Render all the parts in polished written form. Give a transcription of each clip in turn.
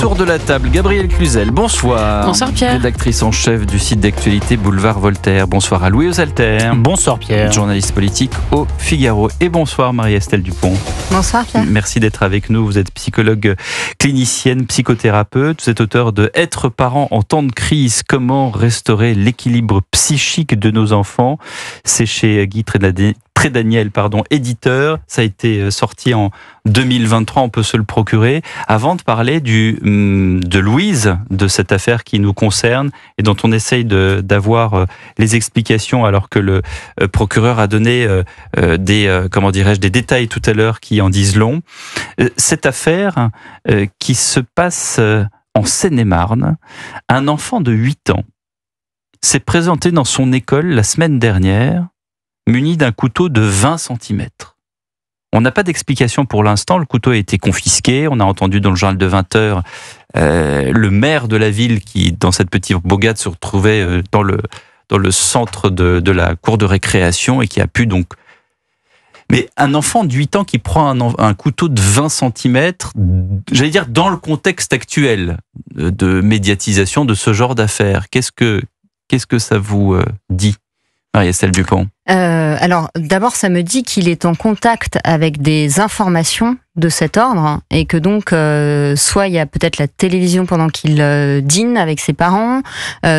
Autour de la table, Gabrielle Cluzel, bonsoir. Bonsoir Pierre. Rédactrice en chef du site d'actualité Boulevard Voltaire. Bonsoir à Louis Osalter. Bonsoir Pierre. Journaliste politique au Figaro. Et bonsoir Marie-Estelle Dupont. Bonsoir Pierre. Merci d'être avec nous. Vous êtes psychologue clinicienne, psychothérapeute. Vous êtes auteur de Être parent en temps de crise, comment restaurer l'équilibre psychique de nos enfants. C'est chez Guy Trédaniel, éditeur. Ça a été sorti en 2023, on peut se le procurer. Avant de parler de Louise, de cette affaire qui nous concerne et dont on essaye d'avoir les explications alors que le procureur a donné des détails tout à l'heure qui en disent long. Cette affaire qui se passe en Seine-et-Marne, un enfant de 8 ans s'est présenté dans son école la semaine dernière muni d'un couteau de 20 cm. On n'a pas d'explication pour l'instant, le couteau a été confisqué, on a entendu dans le journal de 20h le maire de la ville qui, dans cette petite bourgade, se retrouvait dans le centre de la cour de récréation et qui a pu donc... Mais un enfant de 8 ans qui prend un couteau de 20 cm, j'allais dire dans le contexte actuel de médiatisation de ce genre d'affaires, qu'est-ce que ça vous dit, Marie-Estelle Dupont? Alors, d'abord, ça me dit qu'il est en contact avec des informations de cet ordre et que donc, soit il y a peut-être la télévision pendant qu'il dîne avec ses parents,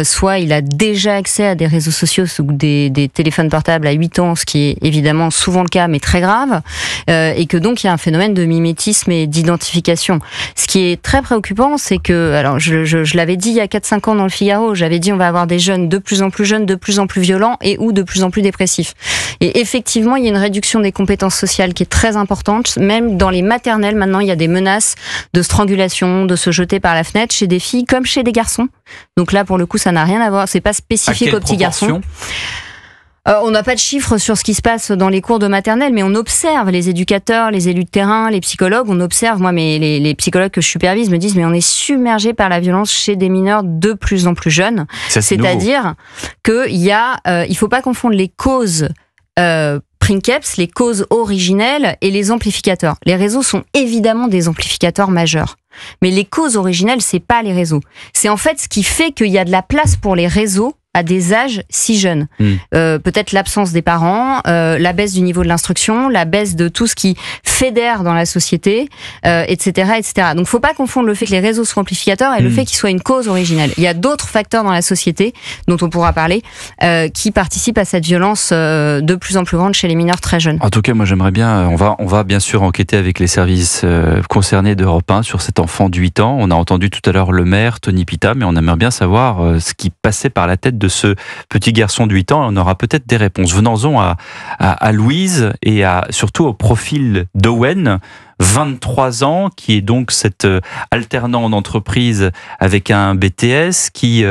soit il a déjà accès à des réseaux sociaux ou des téléphones portables à 8 ans, ce qui est évidemment souvent le cas, mais très grave, et que donc il y a un phénomène de mimétisme et d'identification. Ce qui est très préoccupant, c'est que, alors je l'avais dit il y a 4-5 ans dans le Figaro, j'avais dit on va avoir des jeunes, de plus en plus violents et ou de plus en plus dépressifs. Et effectivement, il y a une réduction des compétences sociales qui est très importante. Même dans les maternelles, maintenant, il y a des menaces de strangulation, de se jeter par la fenêtre chez des filles comme chez des garçons. Donc là, pour le coup, ça n'a rien à voir. C'est pas spécifique aux petits garçons. On n'a pas de chiffres sur ce qui se passe dans les cours de maternelle, mais on observe les éducateurs, les élus de terrain, les psychologues. On observe, moi, les psychologues que je supervise me disent, mais on est submergé par la violence chez des mineurs de plus en plus jeunes. C'est-à-dire il faut pas confondre les causes princeps, les causes originelles et les amplificateurs. Les réseaux sont évidemment des amplificateurs majeurs. Mais les causes originelles, c'est pas les réseaux. C'est en fait ce qui fait qu'il y a de la place pour les réseaux à des âges si jeunes. Peut-être l'absence des parents, la baisse du niveau de l'instruction, la baisse de tout ce qui fédère dans la société, etc., etc. Donc, faut pas confondre le fait que les réseaux soient amplificateurs et le fait qu'ils soient une cause originelle. Il y a d'autres facteurs dans la société, dont on pourra parler, qui participent à cette violence de plus en plus grande chez les mineurs très jeunes. En tout cas, moi j'aimerais bien, on va bien sûr enquêter avec les services concernés d'Europe 1 sur cet enfant de 8 ans. On a entendu tout à l'heure le maire, Tony Pita, mais on aimerait bien savoir ce qui passait par la tête de ce petit garçon de 8 ans. On aura peut-être des réponses. Venons-en à Louise et surtout au profil d'Owen, 23 ans, qui est donc cet alternant en entreprise avec un BTS, qui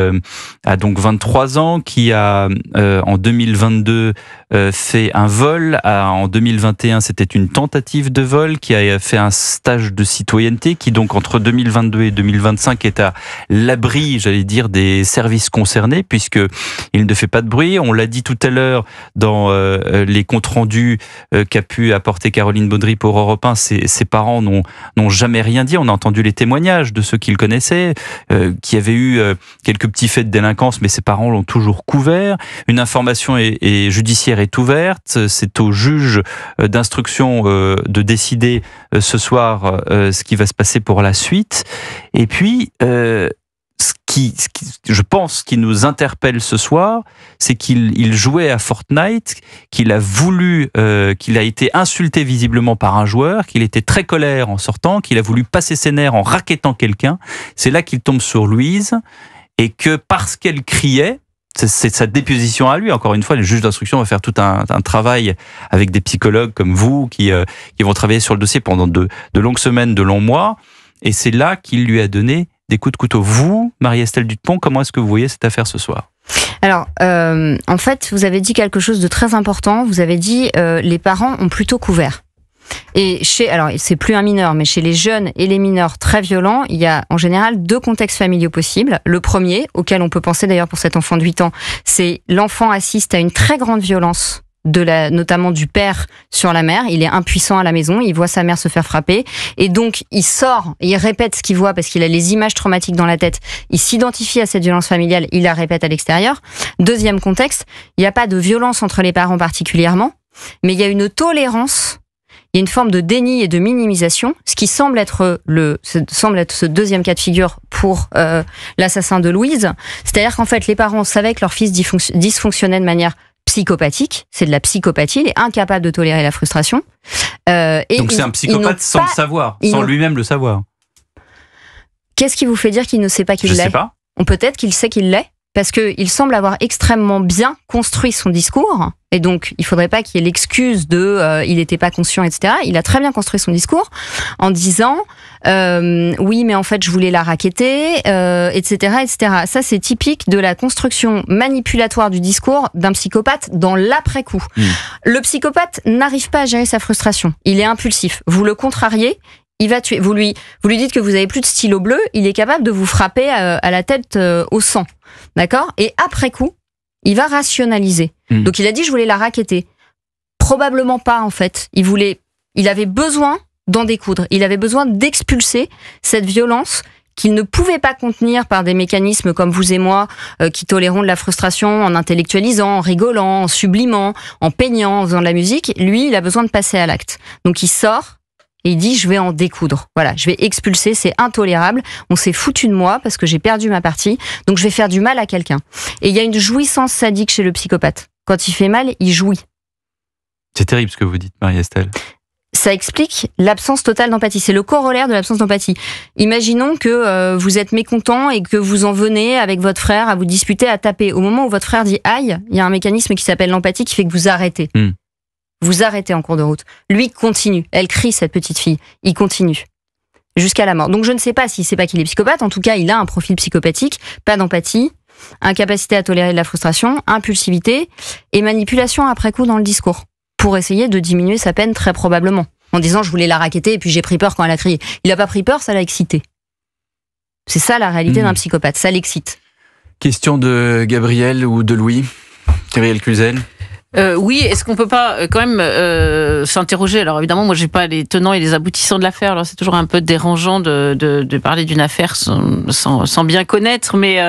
a donc 23 ans, qui a en 2022 fait un vol, en 2021 c'était une tentative de vol, qui a fait un stage de citoyenneté, qui donc entre 2022 et 2025 est à l'abri, j'allais dire, des services concernés, puisque il ne fait pas de bruit. On l'a dit tout à l'heure dans les comptes rendus qu'a pu apporter Caroline Baudry pour Europe 1, ses parents n'ont jamais rien dit. On a entendu les témoignages de ceux qu'il connaissait, qui avaient eu quelques petits faits de délinquance, mais ses parents l'ont toujours couvert. Une information judiciaire est ouverte. C'est au juge d'instruction de décider ce soir ce qui va se passer pour la suite. Et puis, je pense, qui nous interpelle ce soir, c'est qu'il jouait à Fortnite, qu'il a été insulté visiblement par un joueur, qu'il était très colère en sortant, qu'il a voulu passer ses nerfs en rackettant quelqu'un. C'est là qu'il tombe sur Louise, et que parce qu'elle criait, c'est sa déposition à lui. Encore une fois, le juge d'instruction va faire tout un travail avec des psychologues comme vous qui vont travailler sur le dossier pendant de longues semaines, de longs mois. Et c'est là qu'il lui a donné des coups de couteau. Vous, Marie-Estelle Dupont, comment est-ce que vous voyez cette affaire ce soir ? Alors, en fait, vous avez dit quelque chose de très important. Vous avez dit les parents ont plutôt couvert. Et alors c'est plus un mineur, mais chez les jeunes et les mineurs très violents, il y a en général 2 contextes familiaux possibles. Le premier, auquel on peut penser d'ailleurs pour cet enfant de 8 ans, c'est l'enfant assiste à une très grande violence notamment du père sur la mère. Il est impuissant à la maison, il voit sa mère se faire frapper et donc il sort, il répète ce qu'il voit parce qu'il a les images traumatiques dans la tête. Il s'identifie à cette violence familiale, il la répète à l'extérieur. Deuxième contexte, il n'y a pas de violence entre les parents particulièrement, mais il y a une tolérance, il y a une forme de déni et de minimisation, ce qui semble être ce deuxième cas de figure pour l'assassin de Louise. C'est-à-dire qu'en fait, les parents savaient que leur fils dysfonctionnait de manière psychopathique, c'est de la psychopathie, il est incapable de tolérer la frustration. Donc c'est un psychopathe sans le savoir, sans lui-même le savoir. Qu'est-ce qui vous fait dire qu'il ne sait pas qu'il l'est ? Je sais pas. Peut-être qu'il sait qu'il l'est, parce qu'il semble avoir extrêmement bien construit son discours, et donc il faudrait pas qu'il y ait l'excuse de il n'était pas conscient, etc. Il a très bien construit son discours en disant oui, mais en fait je voulais la racketter, etc., etc. Ça, c'est typique de la construction manipulatoire du discours d'un psychopathe dans l'après-coup. Le psychopathe n'arrive pas à gérer sa frustration. Il est impulsif. Vous le contrariez, il va tuer. Vous lui dites que vous avez plus de stylo bleu, il est capable de vous frapper à la tête au sang. D'accord ? Et après coup, il va rationaliser. Donc il a dit je voulais la racketter. Probablement pas en fait. Il avait besoin d'en découdre. Il avait besoin d'expulser cette violence qu'il ne pouvait pas contenir par des mécanismes comme vous et moi, qui tolérons de la frustration en intellectualisant, en rigolant, en sublimant, en peignant, en faisant de la musique. Lui, il a besoin de passer à l'acte. Donc il sort et il dit je vais en découdre. Voilà, je vais expulser, c'est intolérable. On s'est foutu de moi parce que j'ai perdu ma partie, donc je vais faire du mal à quelqu'un. Et il y a une jouissance sadique chez le psychopathe. Quand il fait mal, il jouit. C'est terrible ce que vous dites, Marie-Estelle. Ça explique l'absence totale d'empathie. C'est le corollaire de l'absence d'empathie. Imaginons que vous êtes mécontent et que vous en venez avec votre frère à vous disputer, à taper. Au moment où votre frère dit aïe, il y a un mécanisme qui s'appelle l'empathie qui fait que vous arrêtez. Vous arrêtez en cours de route. Lui continue. Elle crie, cette petite fille. Il continue. Jusqu'à la mort. Donc je ne sais pas s'il sait pas qu'il est psychopathe. En tout cas, il a un profil psychopathique. Pas d'empathie. Incapacité à tolérer de la frustration. Impulsivité. Et manipulation après coup dans le discours. Pour essayer de diminuer sa peine très probablement. En disant je voulais la racketter et puis j'ai pris peur quand elle a crié. Il n'a pas pris peur, ça l'a excité. C'est ça la réalité d'un psychopathe. Ça l'excite. Question de Gabriel ou de Louis. Gabriel Cluzel. Oui, est-ce qu'on peut pas quand même s'interroger ? Alors évidemment, moi j'ai pas les tenants et les aboutissants de l'affaire. Alors c'est toujours un peu dérangeant de parler d'une affaire sans bien connaître, mais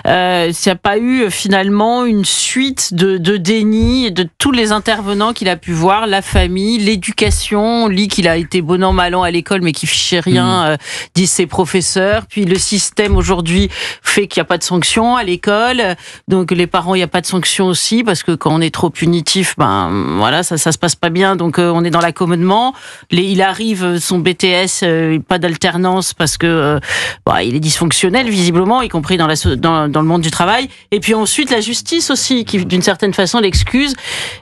s'il n'y a pas eu finalement une suite de déni de tous les intervenants qu'il a pu voir, la famille, l'éducation, on lit qu'il a été bon an mal an à l'école, mais qu'il fichait rien, disent ses professeurs. Puis le système aujourd'hui fait qu'il n'y a pas de sanction à l'école, donc les parents, il n'y a pas de sanction aussi parce que quand on est trop punitif, ben voilà, ça se passe pas bien, donc on est dans l'accommodement. Il arrive son BTS, pas d'alternance parce que il est dysfonctionnel visiblement, y compris dans le monde du travail. Et puis ensuite la justice aussi, qui d'une certaine façon l'excuse.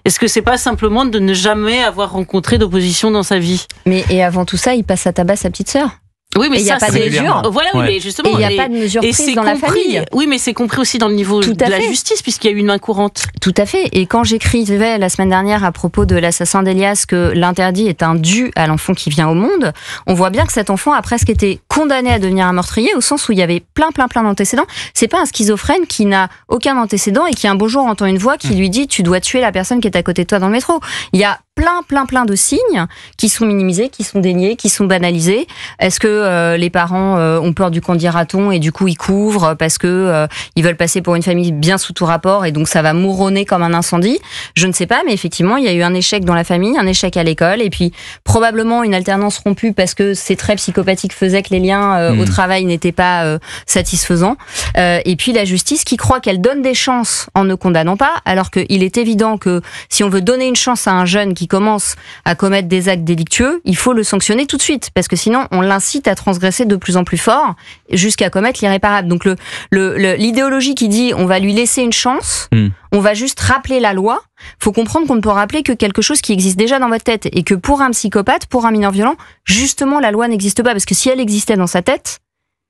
Est-ce que c'est pas simplement de ne jamais avoir rencontré d'opposition dans sa vie ? Mais et avant tout ça, il passe à tabac sa petite sœur. Oui, mais il n'y a pas de mesure. Voilà, oui, mais justement. Et il n'y a pas de mesure prise dans la famille. Oui, mais c'est compris aussi dans le niveau de la justice, puisqu'il y a eu une main courante. Tout à fait. Et quand j'écrivais la semaine dernière à propos de l'assassin d'Elias que l'interdit est un dû à l'enfant qui vient au monde, on voit bien que cet enfant a presque été condamné à devenir un meurtrier, au sens où il y avait plein d'antécédents. C'est pas un schizophrène qui n'a aucun antécédent et qui un beau jour entend une voix qui lui dit tu dois tuer la personne qui est à côté de toi dans le métro. Il y a plein de signes qui sont minimisés, qui sont déniés, qui sont banalisés. Est-ce que les parents ont peur du qu'en dira-t-on et du coup ils couvrent parce que ils veulent passer pour une famille bien sous tout rapport et donc ça va mouronner comme un incendie ? Je ne sais pas, mais effectivement il y a eu un échec dans la famille, un échec à l'école et puis probablement une alternance rompue parce que ces traits psychopathiques faisaient que les liens au travail n'étaient pas satisfaisants. Et puis la justice qui croit qu'elle donne des chances en ne condamnant pas, alors qu'il est évident que si on veut donner une chance à un jeune qui commence à commettre des actes délictueux, il faut le sanctionner tout de suite, parce que sinon on l'incite à transgresser de plus en plus fort jusqu'à commettre l'irréparable. Donc l'idéologie qui dit on va lui laisser une chance, on va juste rappeler la loi, faut comprendre qu'on ne peut rappeler que quelque chose qui existe déjà dans votre tête et que pour un psychopathe, pour un mineur violent, justement la loi n'existe pas, parce que si elle existait dans sa tête,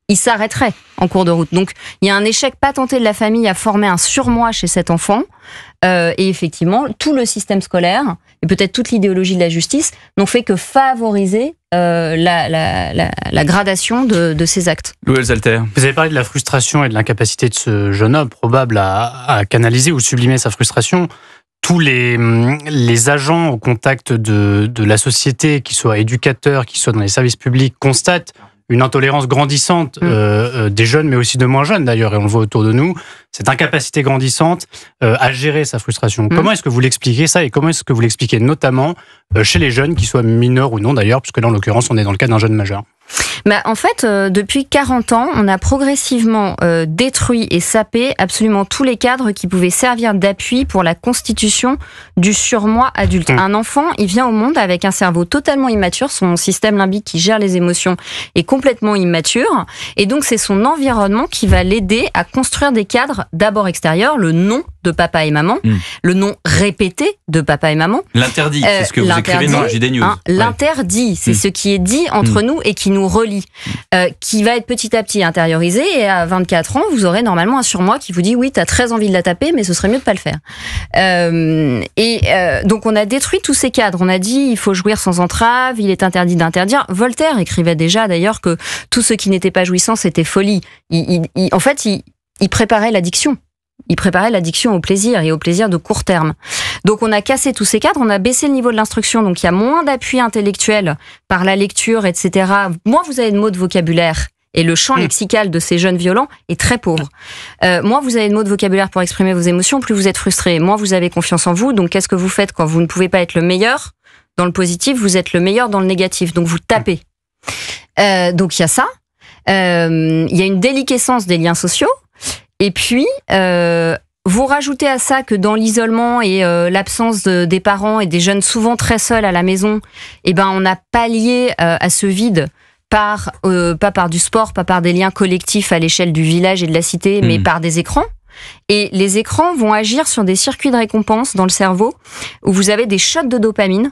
il s'arrêterait en cours de route. Donc, il y a un échec patenté de la famille à former un surmoi chez cet enfant. Et effectivement, tout le système scolaire et peut-être toute l'idéologie de la justice n'ont fait que favoriser la gradation de ces actes. Louis Alter. Vous avez parlé de la frustration et de l'incapacité de ce jeune homme probable à canaliser ou sublimer sa frustration. tous les agents au contact de la société, qu'ils soient éducateurs, qu'ils soient dans les services publics, constatent une intolérance grandissante des jeunes, mais aussi de moins jeunes d'ailleurs, et on le voit autour de nous, cette incapacité grandissante à gérer sa frustration. Comment est-ce que vous l'expliquez ça, et comment est-ce que vous l'expliquez notamment chez les jeunes, qu'ils soient mineurs ou non d'ailleurs, puisque là en l'occurrence on est dans le cas d'un jeune majeur? En fait, depuis 40 ans, on a progressivement détruit et sapé absolument tous les cadres qui pouvaient servir d'appui pour la constitution du surmoi adulte. Un enfant, il vient au monde avec un cerveau totalement immature, son système limbique qui gère les émotions est complètement immature, et donc c'est son environnement qui va l'aider à construire des cadres d'abord extérieurs, le nom de papa et maman, le nom répété de papa et maman. L'interdit, c'est ce que vous écrivez dans le JD News. L'interdit, c'est ce qui est dit entre nous et qui nous relie, qui va être petit à petit intériorisé, et à 24 ans, vous aurez normalement un surmoi qui vous dit oui, t'as très envie de la taper, mais ce serait mieux de pas le faire. Donc on a détruit tous ces cadres, on a dit il faut jouir sans entrave, il est interdit d'interdire. Voltaire écrivait déjà d'ailleurs que tout ce qui n'était pas jouissance c'était folie. En fait, il préparait l'addiction. Il préparait l'addiction au plaisir, et au plaisir de court terme. Donc on a cassé tous ces cadres, on a baissé le niveau de l'instruction, donc il y a moins d'appui intellectuel par la lecture, etc. Moins vous avez de mots de vocabulaire, et le champ lexical de ces jeunes violents est très pauvre. Moins vous avez de mots de vocabulaire pour exprimer vos émotions, plus vous êtes frustré. Moins vous avez confiance en vous, donc qu'est-ce que vous faites quand vous ne pouvez pas être le meilleur dans le positif, vous êtes le meilleur dans le négatif, donc vous tapez. Donc il y a ça. Il y a une déliquescence des liens sociaux. Et puis, vous rajoutez à ça que dans l'isolement et l'absence des parents et des jeunes souvent très seuls à la maison, on a pallié à ce vide pas par du sport, pas par des liens collectifs à l'échelle du village et de la cité, mais par des écrans. Et les écrans vont agir sur des circuits de récompense dans le cerveau où vous avez des shots de dopamine.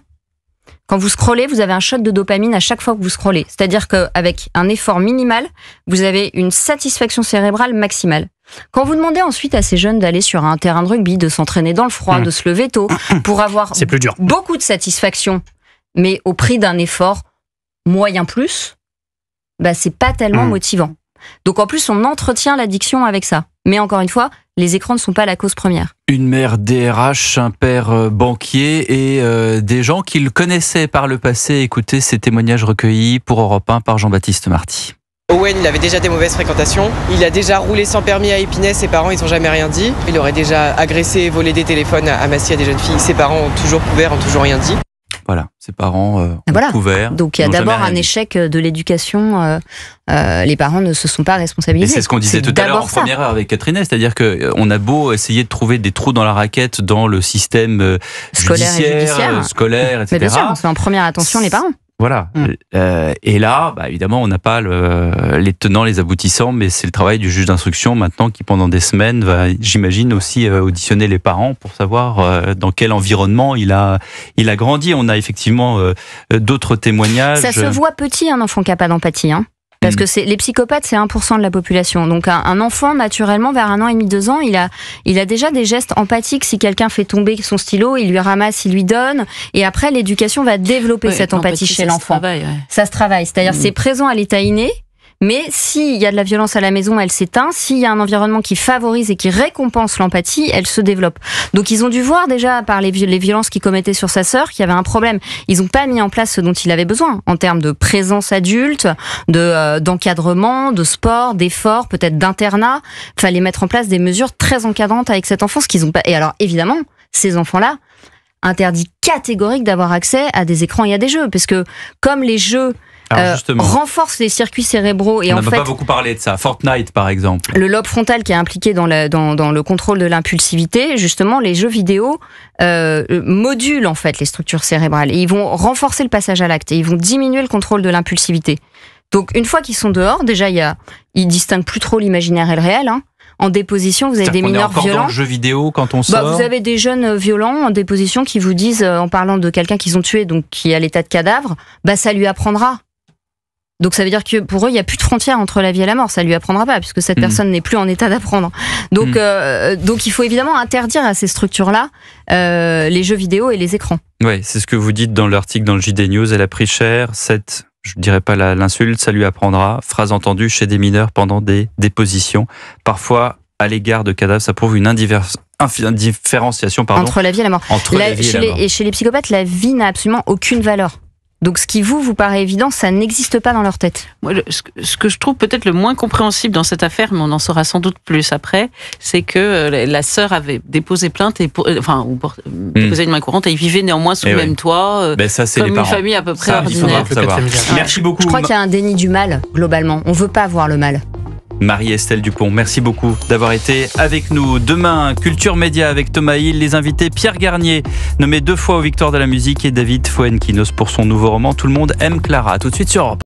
Quand vous scrollez, vous avez un shot de dopamine à chaque fois que vous scrollez. C'est-à-dire qu'avec un effort minimal, vous avez une satisfaction cérébrale maximale. Quand vous demandez ensuite à ces jeunes d'aller sur un terrain de rugby, de s'entraîner dans le froid, de se lever tôt, pour avoir c'est plus dur. Beaucoup de satisfaction, mais au prix d'un effort moyen plus, c'est pas tellement motivant. Donc en plus, on entretient l'addiction avec ça. Mais encore une fois, les écrans ne sont pas la cause première. Une mère DRH, un père banquier et des gens qui le connaissaient par le passé. Écoutez ces témoignages recueillis pour Europe 1 par Jean-Baptiste Marty. Owen, il avait déjà des mauvaises fréquentations. Il a déjà roulé sans permis à Épinay. Ses parents, ils n'ont jamais rien dit. Il aurait déjà agressé et volé des téléphones à Massy à des jeunes filles. Ses parents ont toujours couvert, ont toujours rien dit. Voilà, ses parents ont couvert. Donc il y a d'abord un échec de l'éducation. Les parents ne se sont pas responsabilisés. Et c'est ce qu'on disait tout à l'heure en première heure avec Catherine, c'est-à-dire qu'on a beau essayer de trouver des trous dans la raquette dans le système judiciaire, scolaire, etc. Mais bien sûr, on se fait en première attention les parents. Voilà. Et là, évidemment, on n'a pas les tenants, les aboutissants, mais c'est le travail du juge d'instruction maintenant qui, pendant des semaines, va, j'imagine, aussi auditionner les parents pour savoir dans quel environnement il a grandi. On a effectivement d'autres témoignages. Ça se voit petit, un enfant qui n'a pas d'empathie, hein. Parce que les psychopathes, c'est 1% de la population. Donc un enfant, naturellement, vers 1 an et demi, 2 ans, il a déjà des gestes empathiques. Si quelqu'un fait tomber son stylo, il lui ramasse, il lui donne. Et après, l'éducation va développer cette empathie chez l'enfant. Ça se travaille. C'est-à-dire c'est présent à l'état inné. Mais s'il y a de la violence à la maison, elle s'éteint. S'il y a un environnement qui favorise et qui récompense l'empathie, elle se développe. Donc ils ont dû voir déjà par les violences qu'il commettait sur sa sœur qu'il y avait un problème. Ils n'ont pas mis en place ce dont il avait besoin en termes de présence adulte, d'encadrement, de sport, d'effort, peut-être d'internat. Il fallait mettre en place des mesures très encadrantes avec cet enfant, ce qu'ils n'ont pas. Et alors évidemment, ces enfants-là, interdit catégorique d'avoir accès à des écrans et à des jeux, parce que comme les jeux renforce les circuits cérébraux. Et on n'a pas beaucoup parlé de ça. Fortnite, par exemple. Le lobe frontal qui est impliqué dans le contrôle de l'impulsivité, justement, les jeux vidéo modulent en fait les structures cérébrales. Et ils vont renforcer le passage à l'acte et ils vont diminuer le contrôle de l'impulsivité. Donc, une fois qu'ils sont dehors, déjà, ils distinguent plus trop l'imaginaire et le réel. Hein. En déposition, vous avez des mineurs violents. Dans le jeu vidéo, quand on sort. Vous avez des jeunes violents en déposition qui vous disent, en parlant de quelqu'un qu'ils ont tué, donc qui est à l'état de cadavre, ça lui apprendra. Donc ça veut dire que pour eux, il n'y a plus de frontière entre la vie et la mort. Ça lui apprendra pas, puisque cette personne n'est plus en état d'apprendre. Donc, donc il faut évidemment interdire à ces structures-là les jeux vidéo et les écrans. Oui, c'est ce que vous dites dans l'article dans le JD News. Elle a pris cher, je ne dirais pas l'insulte, ça lui apprendra. Phrase entendue chez des mineurs pendant des dépositions. Parfois, à l'égard de cadavres, ça prouve une indifférenciation entre la vie et la mort. Entre la vie et la mort. Et chez les psychopathes, la vie n'a absolument aucune valeur. Donc ce qui vous paraît évident, ça n'existe pas dans leur tête. Moi, ce que je trouve peut-être le moins compréhensible dans cette affaire, mais on en saura sans doute plus après, c'est que la sœur avait déposé plainte et déposé une main courante et ils vivaient néanmoins sous le même toit, ça, c'est comme les une parents. famille à peu près Ça, il ordinaire. faudra le savoir. Merci beaucoup. Je crois qu'il y a un déni du mal, globalement. On veut pas voir le mal. Marie-Estelle Dupont, merci beaucoup d'avoir été avec nous. Demain, Culture Média avec Thomas Hill, les invités Pierre Garnier, nommé 2 fois aux Victoires de la musique, et David Fuenquinos pour son nouveau roman Tout le monde aime Clara. Tout de suite sur Europe.